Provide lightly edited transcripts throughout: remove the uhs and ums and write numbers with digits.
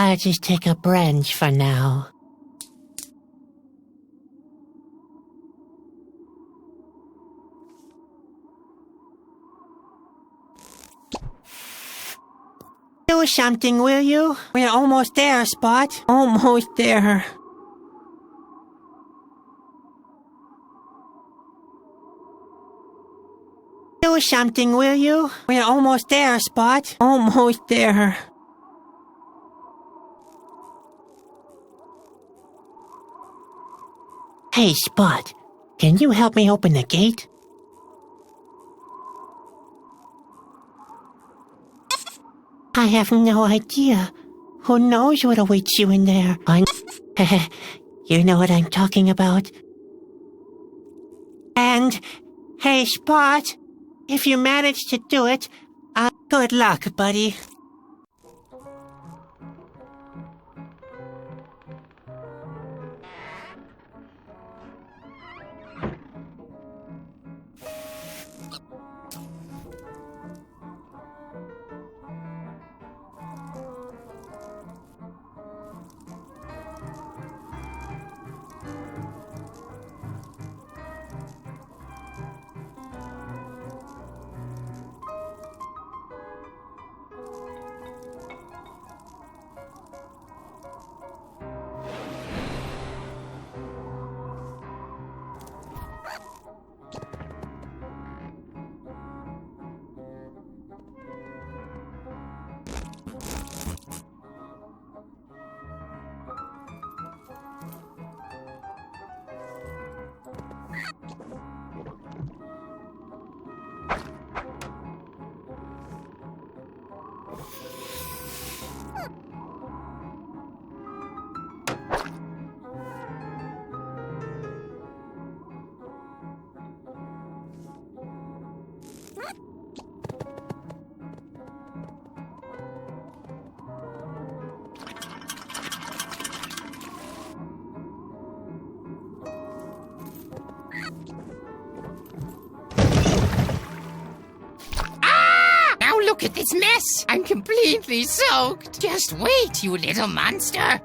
I'll just take a branch for now. Do something, will you? We're almost there, Spot. Almost there. Do something, will you? We're almost there, Spot. Almost there. Hey, Spot. Can you help me open the gate? I have no idea. Who knows what awaits you in there? You know what I'm talking about. And, hey, Spot, if you manage to do it, good luck, buddy. Look at this mess! I'm completely soaked! Just wait, you little monster!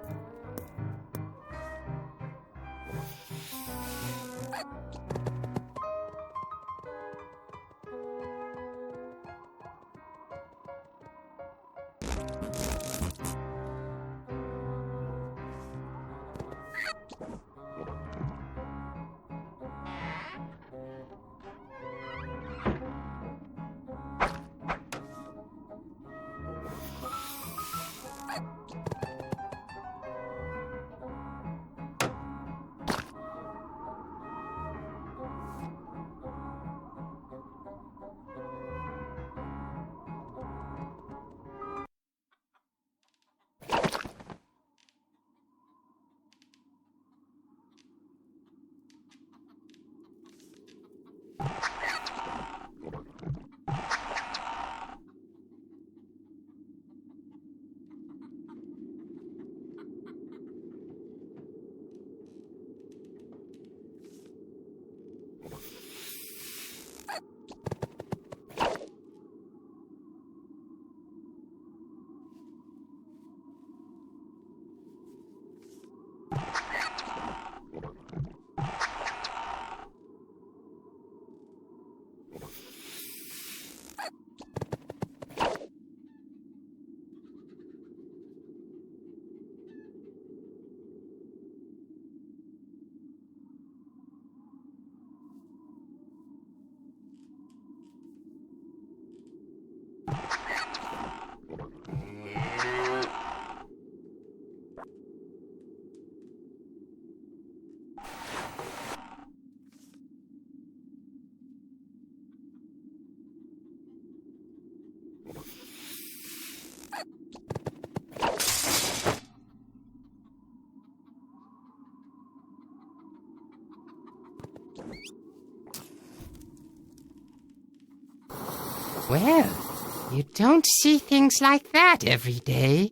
Well, you don't see things like that every day.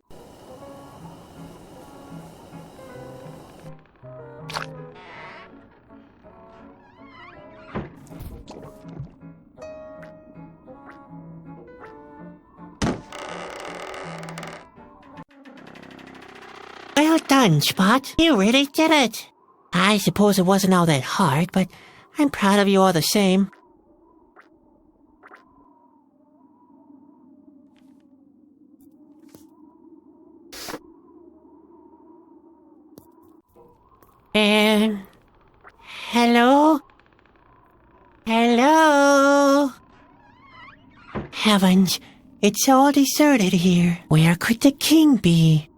Well done, Spot. You really did it. I suppose it wasn't all that hard, but I'm proud of you all the same. Hello? Hello? Heavens, it's all deserted here. Where could the king be?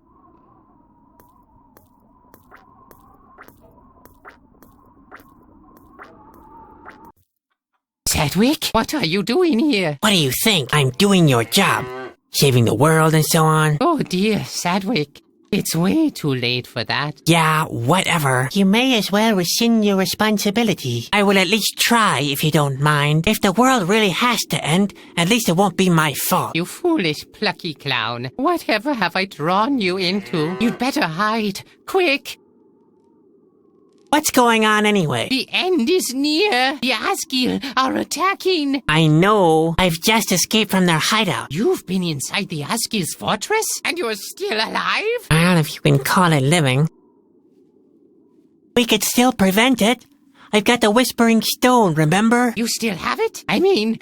Sedgwick, what are you doing here? What do you think? I'm doing your job. Saving the world and so on. Oh dear, Sedgwick. It's way too late for that. Yeah, whatever. You may as well rescind your responsibility. I will at least try, if you don't mind. If the world really has to end, at least it won't be my fault. You foolish, plucky clown. Whatever have I drawn you into? You'd better hide. Quick! What's going on anyway? The end is near. The Asgil are attacking. I know. I've just escaped from their hideout. You've been inside the Asgil's fortress? And you're still alive? Well, if you can call it living. We could still prevent it. I've got the Whispering Stone, remember? You still have it? I mean,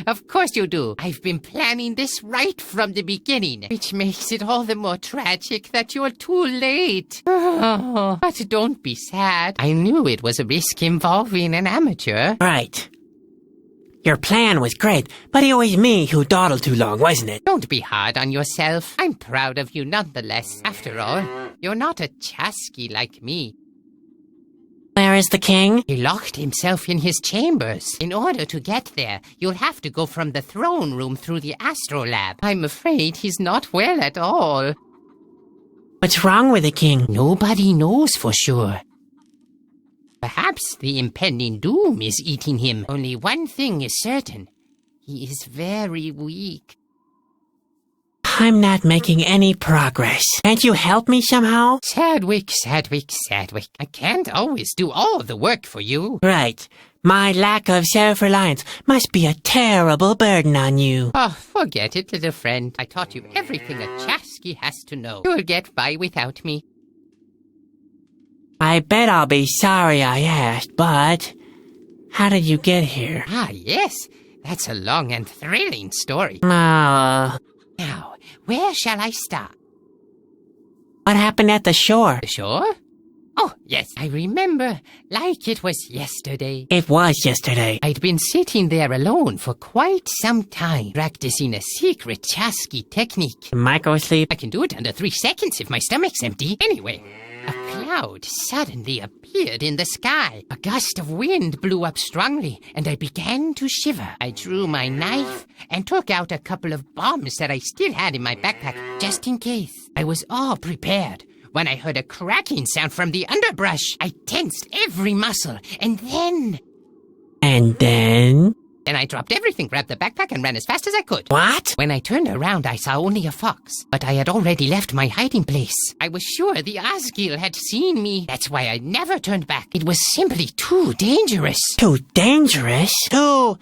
of course you do. I've been planning this right from the beginning, which makes it all the more tragic that you're too late. Oh, but don't be sad. I knew it was a risk involving an amateur. Right. Your plan was great, but it was me who dawdled too long, wasn't it? Don't be hard on yourself. I'm proud of you nonetheless. After all, you're not a chasky like me. Where is the king? He locked himself in his chambers. In order to get there, you'll have to go from the throne room through the astrolab. I'm afraid he's not well at all. What's wrong with the king? Nobody knows for sure. Perhaps the impending doom is eating him. Only one thing is certain. He is very weak. I'm not making any progress. Can't you help me somehow? Sedgwick. I can't always do all the work for you. Right. My lack of self-reliance must be a terrible burden on you. Oh, forget it, little friend. I taught you everything a chasky has to know. You'll get by without me. I bet I'll be sorry I asked, but how did you get here? Ah, yes. That's a long and thrilling story. Now, where shall I start? what happened at the shore? The shore? Oh, yes, I remember. Like it was yesterday. It was yesterday. I'd been sitting there alone for quite some time, practicing a secret chasky technique. Microsleep? I can do it under 3 seconds if my stomach's empty. Anyway, a cloud suddenly appeared in the sky. A gust of wind blew up strongly, and I began to shiver. I drew my knife and took out a couple of bombs that I still had in my backpack, just in case. I was all prepared when I heard a cracking sound from the underbrush. I tensed every muscle, and then... Then I dropped everything, grabbed the backpack, and ran as fast as I could. What? When I turned around, I saw only a fox, but I had already left my hiding place. I was sure the Asgil had seen me. That's why I never turned back. It was simply too dangerous. Too dangerous? Too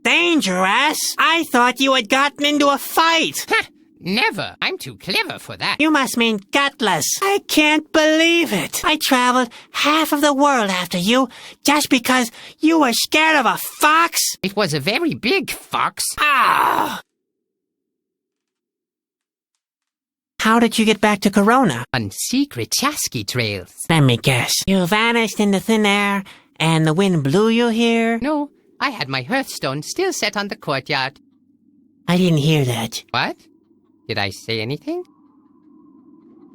dangerous? I thought you had gotten into a fight. Ha! Never. I'm too clever for that. You must mean gutless. I can't believe it. I traveled half of the world after you just because you were scared of a fox? It was a very big fox. Ah! How did you get back to Corona? On secret chasky trails. Let me guess. You vanished into thin air and the wind blew you here? No, I had my hearthstone still set on the courtyard. I didn't hear that. What? Did I say anything?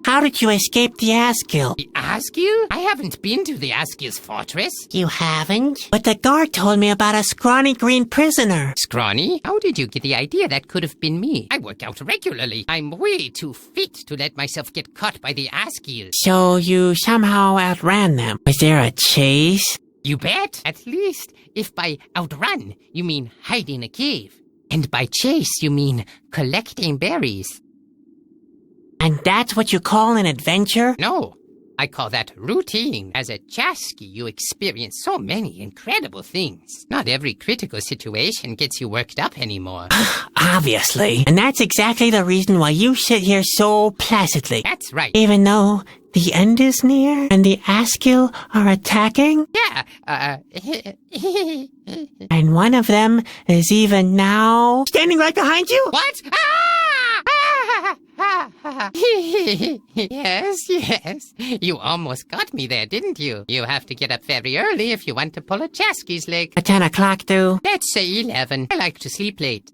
How did you escape the Asgil? The Asgil? I haven't been to the Asgil's fortress. You haven't? But the guard told me about a scrawny green prisoner. Scrawny? How did you get the idea that could have been me? I work out regularly. I'm way too fit to let myself get caught by the Asgil. So you somehow outran them. Was there a chase? You bet. At least, if by outrun, you mean hide in a cave. And by chase, you mean collecting berries. And that's what you call an adventure? No, I call that routine. As a Chasky, you experience so many incredible things. Not every critical situation gets you worked up anymore. Obviously. And that's exactly the reason why you sit here so placidly. That's right. Even though the end is near and the Askill are attacking? Yeah, And one of them is even now standing right behind you? What? Yes. You almost got me there, didn't you? You have to get up very early if you want to pull a Chasky's leg. At 10 o'clock, do? Let's say 11. I like to sleep late.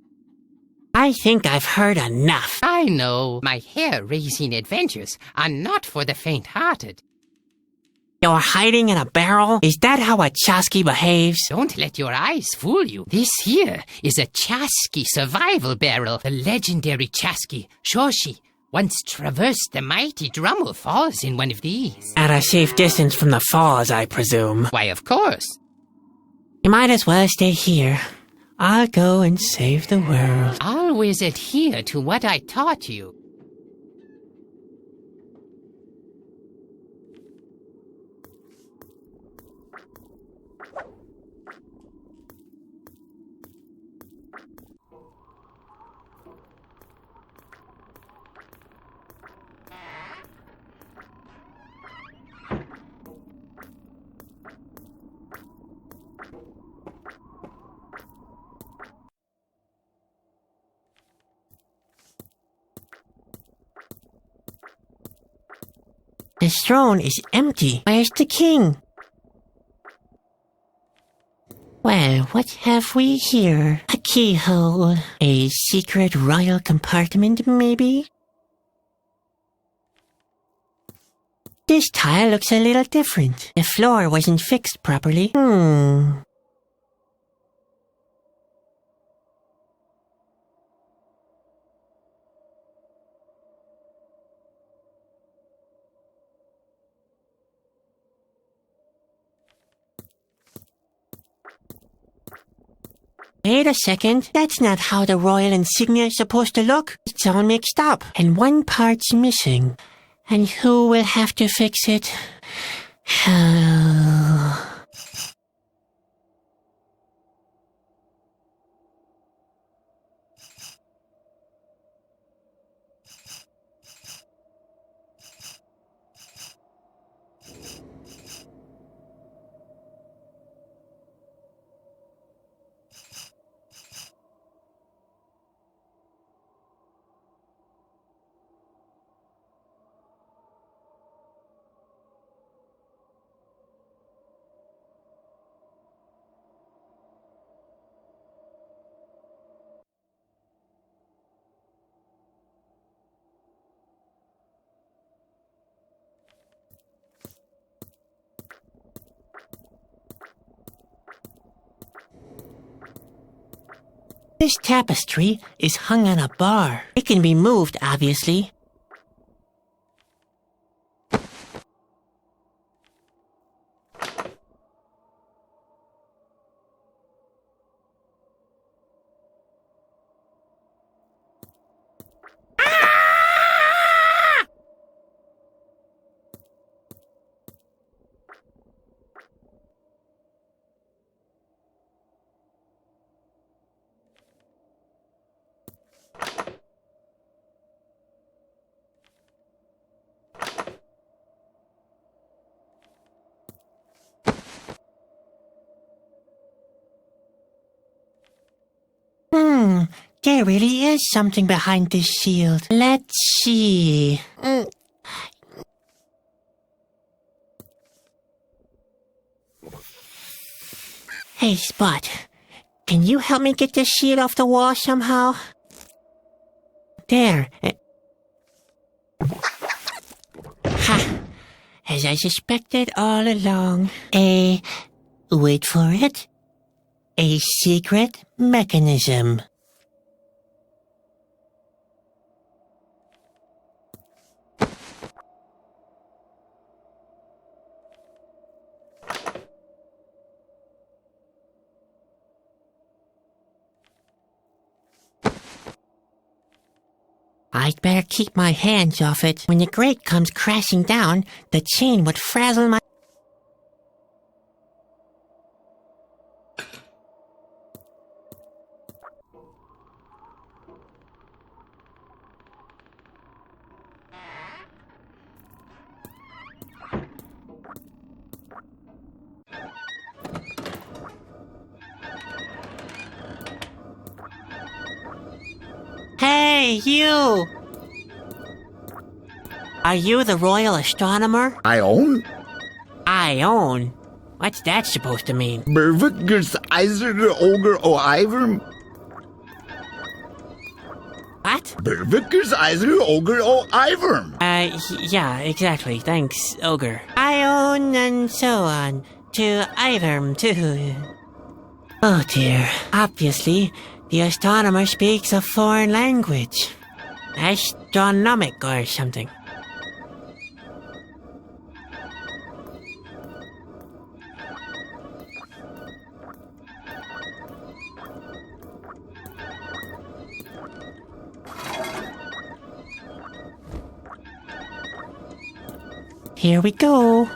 I think I've heard enough. I know. My hair-raising adventures are not for the faint-hearted. You're hiding in a barrel? Is that how a Chasky behaves? Don't let your eyes fool you. This here is a Chasky survival barrel. The legendary Chasky, Shoshi, once traversed the mighty Drummel Falls in one of these. At a safe distance from the falls, I presume. Why, of course. You might as well stay here. I'll go and save the world. Always adhere to what I taught you. His throne is empty. Where's the king? Well, what have we here? A keyhole. A secret royal compartment, maybe? This tile looks a little different. The floor wasn't fixed properly. Wait a second, that's not how the royal insignia is supposed to look. It's all mixed up, and one part's missing. And who will have to fix it? This tapestry is hung on a bar. It can be moved, obviously. There really is something behind this shield. Let's see. Hey, Spot. Can you help me get this shield off the wall somehow? There. Ha! As I suspected all along. Wait for it. A secret mechanism. I'd better keep my hands off it. When the grate comes crashing down, the chain would frazzle my... Hey, you! Are you the royal astronomer? I own? I own? What's that supposed to mean? Bervikers Eiser Ogre o Iverm? What? Bervikers Eiser Ogre o Iverm? Yeah, exactly. Thanks, ogre. I own and so on. To Iverm, too. Oh dear. Obviously, the astronomer speaks a foreign language. Astronomic or something. Here we go.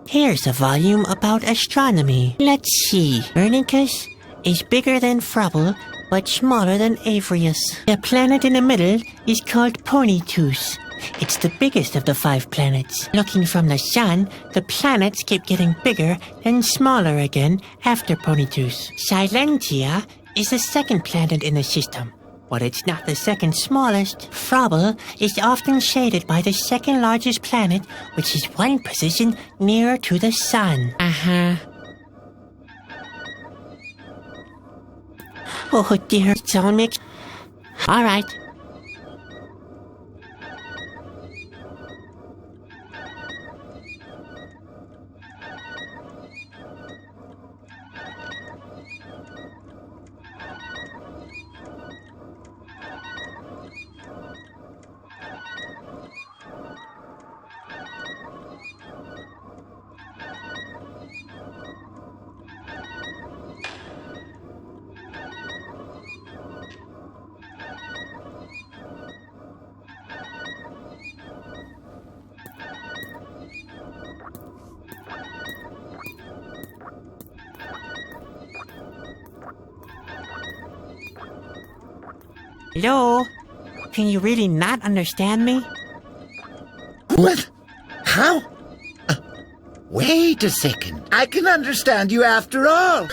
Here's a volume about astronomy. Let's see. Bernicus is bigger than Frubble, but smaller than Avrius. The planet in the middle is called Ponytooth. It's the biggest of the 5 planets. Looking from the sun, the planets keep getting bigger, then smaller again after Ponytooth. Silentia is the second planet in the system, but it's not the second smallest. Frubble is often shaded by the second largest planet, which is one position nearer to the sun. Uh-huh. Oh dear, it's all mixed. All right. Hello? Can you really not understand me? What? How? Wait a second. I can understand you after all.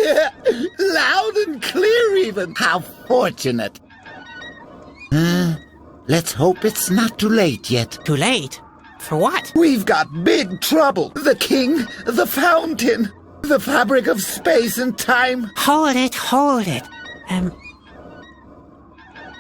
Yeah, loud and clear even. How fortunate. Let's hope it's not too late yet. Too late? For what? We've got big trouble. The king, the fountain, the fabric of space and time. Hold it.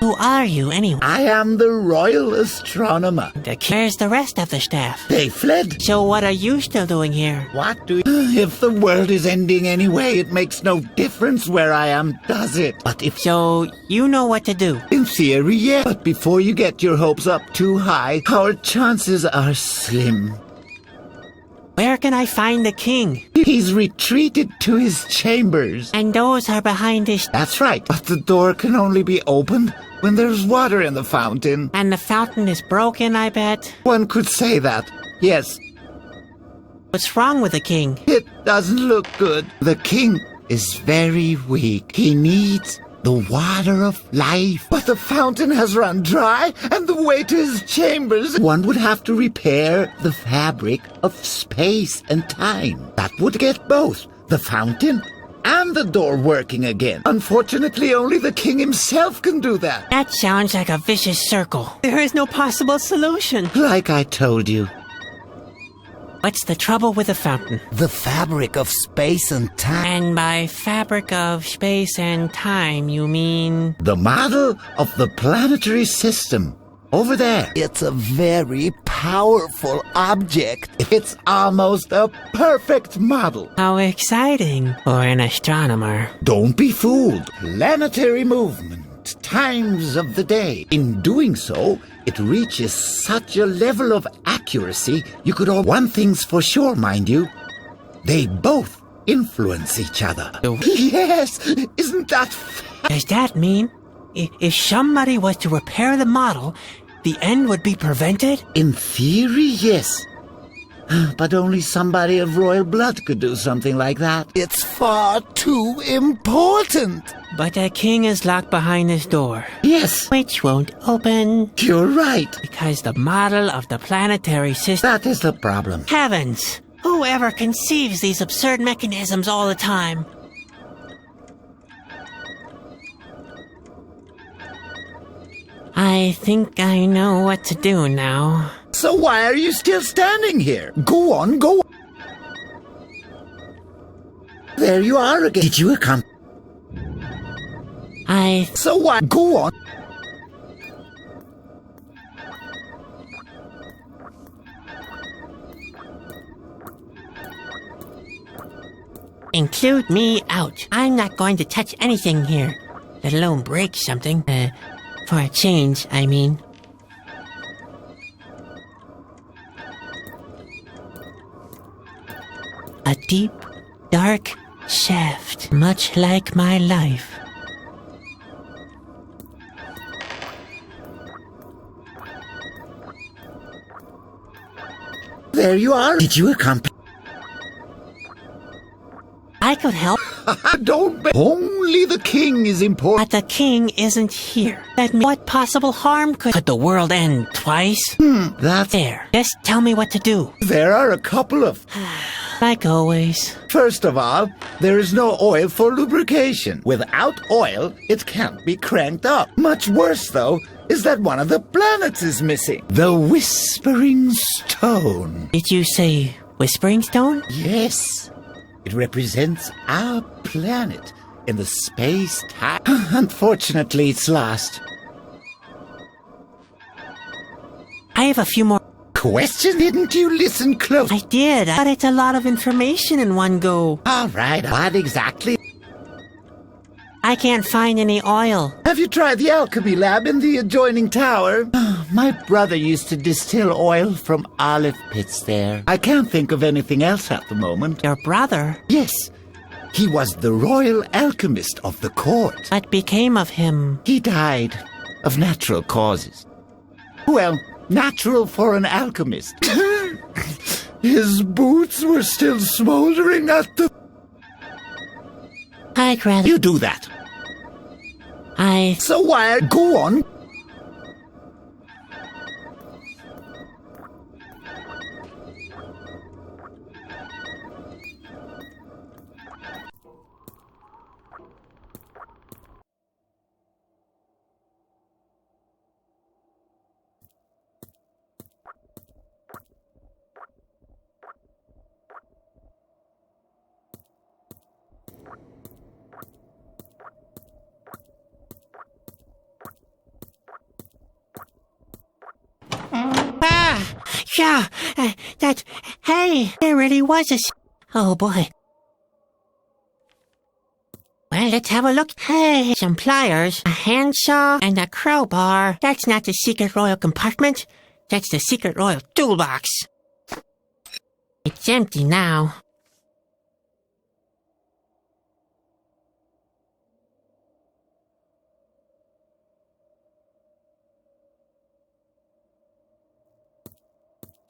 Who are you, anyway? I am the royal astronomer. Where's the rest of the staff? They fled. So what are you still doing here? What do you... If the world is ending anyway, it makes no difference where I am, does it? But if... So, you know what to do? In theory, yeah. But before you get your hopes up too high, our chances are slim. Where can I find the king? He's retreated to his chambers. And those are behind his... That's right. But the door can only be opened when there's water in the fountain. And the fountain is broken, I bet? One could say that, yes. What's wrong with the king? It doesn't look good. The king is very weak. He needs the water of life. But the fountain has run dry, and the way to his chambers... One would have to repair the fabric of space and time. That would get both the fountain and the door working again. Unfortunately, only the king himself can do that. That sounds like a vicious circle. There is no possible solution. Like I told you. What's the trouble with the fountain? The fabric of space and time. And by fabric of space and time, you mean... The model of the planetary system. Over there. It's a very powerful object. It's almost a perfect model. How exciting for an astronomer. Don't be fooled. Planetary movement, times of the day. In doing so, it reaches such a level of accuracy, you could all... One thing's for sure, mind you. They both influence each other. Yes, isn't that... Does that mean if somebody was to repair the model, the end would be prevented? In theory, yes. But only somebody of royal blood could do something like that. It's far too important. But the king is locked behind this door. Yes. Which won't open. You're right. Because the model of the planetary system... That is the problem. Heavens! Whoever conceives these absurd mechanisms all the time? I think I know what to do now. So why are you still standing here? Go on, go on. There you are again. Did you accomplish? So why? Go on. Include me out. I'm not going to touch anything here, let alone break something. For a change, I mean. A deep, dark shaft, much like my life. There you are. Did you accomplish? I could help. Don't be. Only the king is important. But the king isn't here. What possible harm could the world end twice? That's... There. Just tell me what to do. There are a couple of... Like always. First of all, there is no oil for lubrication. Without oil, it can't be cranked up. Much worse, though, is that one of the planets is missing. The Whispering Stone. Did you say Whispering Stone? Yes. It represents our planet in the space-time. Unfortunately, it's lost. I have a few more... Question? Didn't you listen close? I did, but it's a lot of information in one go. All right, what exactly? I can't find any oil. Have you tried the alchemy lab in the adjoining tower? My brother used to distill oil from olive pits there. I can't think of anything else at the moment. Your brother? Yes. He was the royal alchemist of the court. What became of him? He died of natural causes. Well, natural for an alchemist. His boots were still smoldering at the... I'd rather... You do that. So why... Go on. Yeah, hey, there really was oh boy. Well, let's have a look. Hey, some pliers, a handsaw, and a crowbar. That's not the secret royal compartment. That's the secret royal toolbox. It's empty now.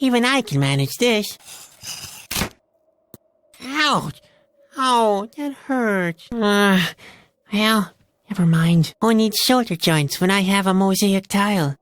Even I can manage this. Ouch! Oh, that hurts. Well, never mind. Who needs shoulder joints when I have a mosaic tile?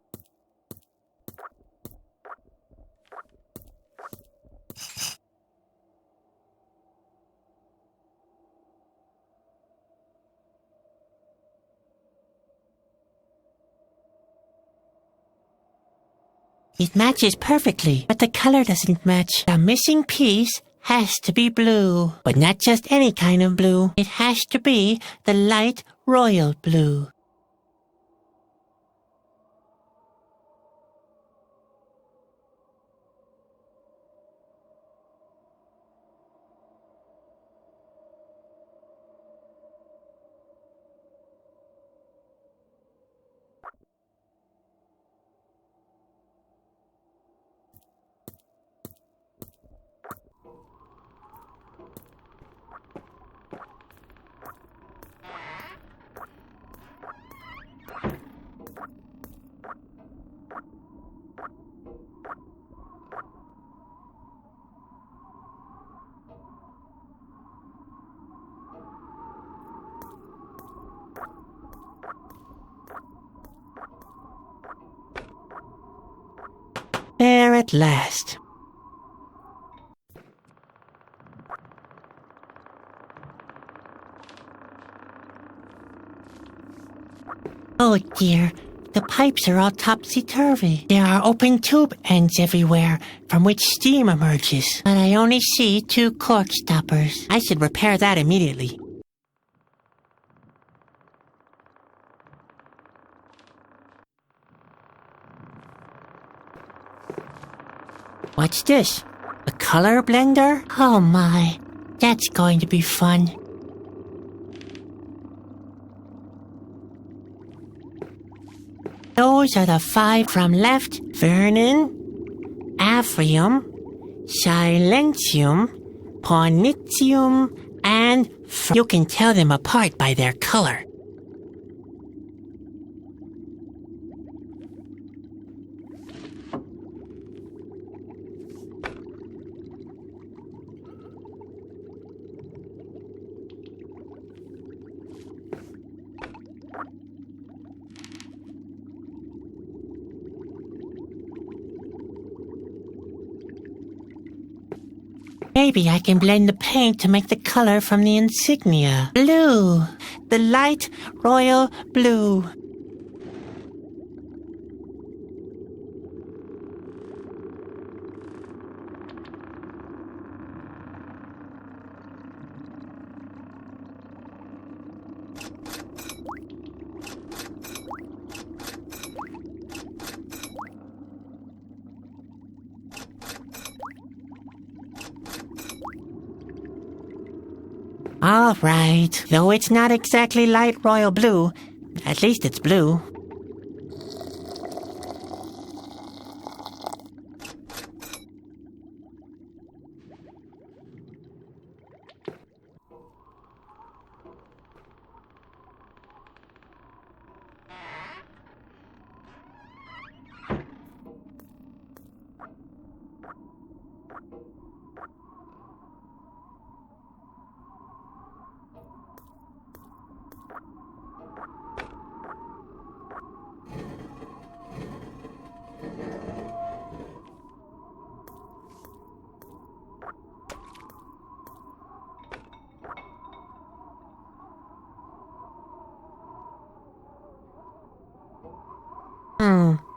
It matches perfectly, but the color doesn't match. The missing piece has to be blue. But not just any kind of blue. It has to be the light royal blue. There at last. Oh dear, the pipes are all topsy-turvy. There are open tube ends everywhere from which steam emerges. But I only see 2 cork stoppers. I should repair that immediately. What's this? A color blender? Oh my, that's going to be fun. Those are the 5 from left. Vernon, Aphrium, Silentium, Pornitium, and... You can tell them apart by their color. Maybe I can blend the paint to make the color from the insignia. Blue. The light royal blue. All right, though it's not exactly light royal blue, at least it's blue.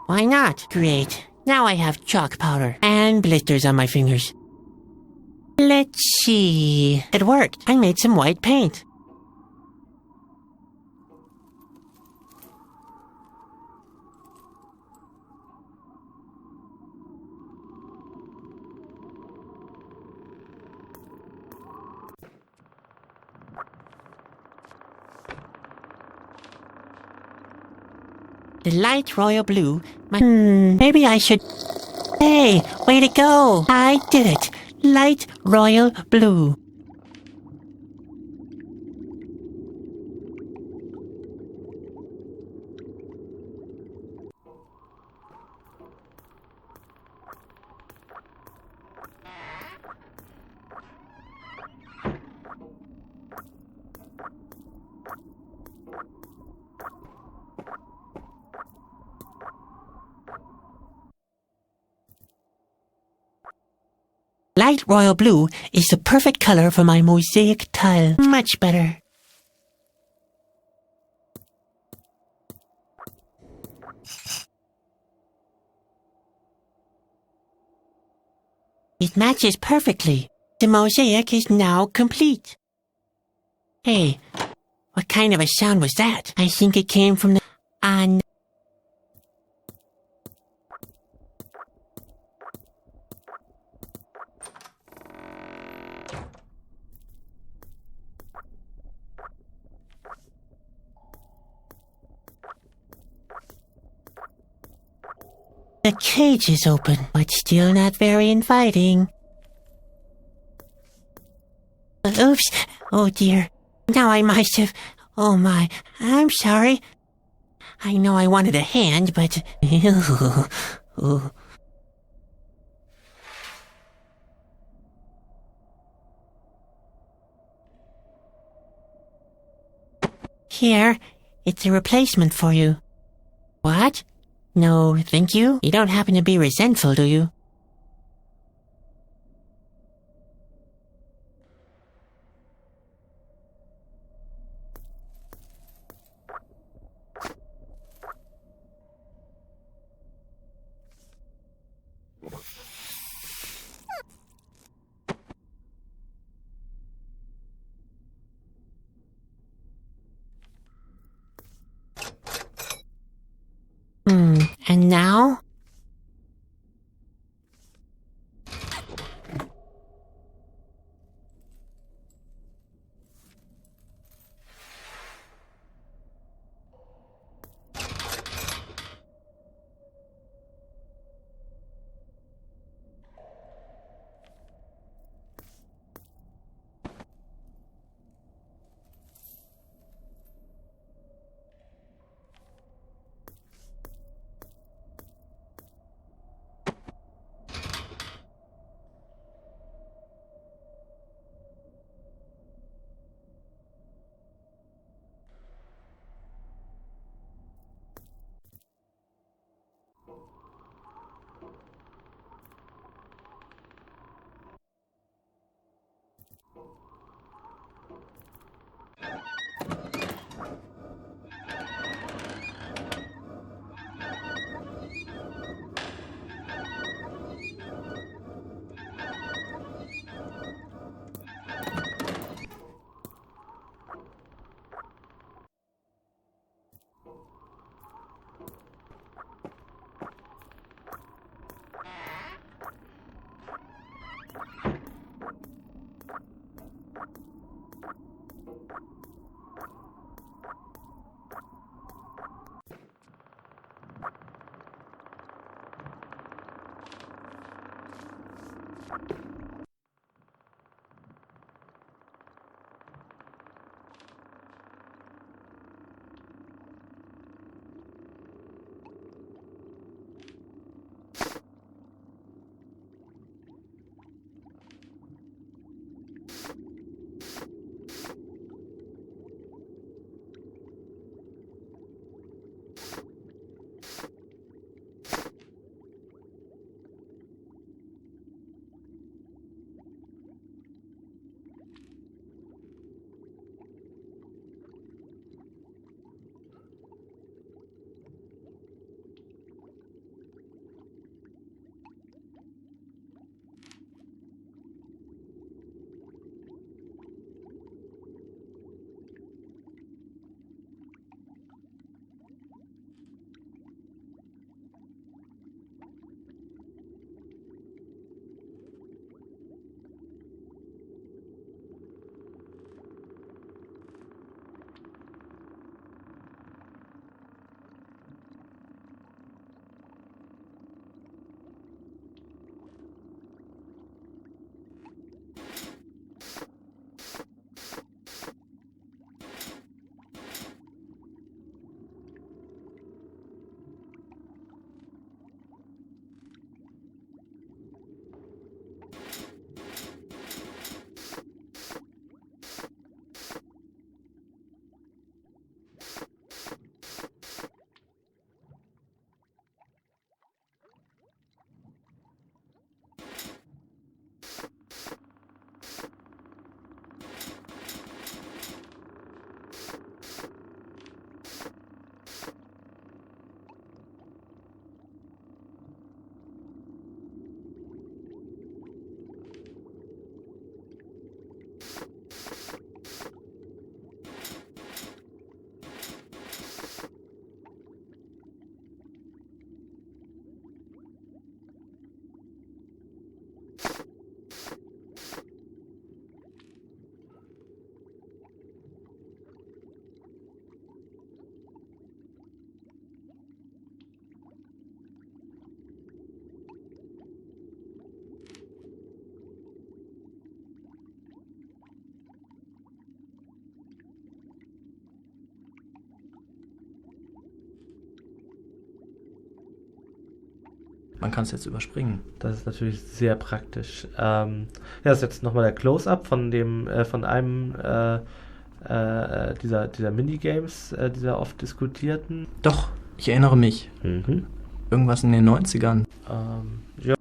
Why not? Great. Now I have chalk powder and blisters on my fingers. Let's see. It worked. I made some white paint. The light royal blue. Maybe I should... Hey, way to go! I did it! Light royal blue. Light royal blue is the perfect color for my mosaic tile. Much better. It matches perfectly. The mosaic is now complete. Hey, what kind of a sound was that? I think it came from the... The cage is open, but still not very inviting. Oops. Oh dear. Now I must have... Oh my. I'm sorry. I know I wanted a hand, but... Here. It's a replacement for you. What? No, thank you. You don't happen to be resentful, do you? And now? Man kann es jetzt überspringen. Das ist natürlich sehr praktisch. Ja, das ist jetzt nochmal der Close-Up von einem dieser Minigames, dieser oft diskutierten. Doch, ich erinnere mich. Irgendwas in den 90ern. Ja.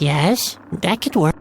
Yes, that could work.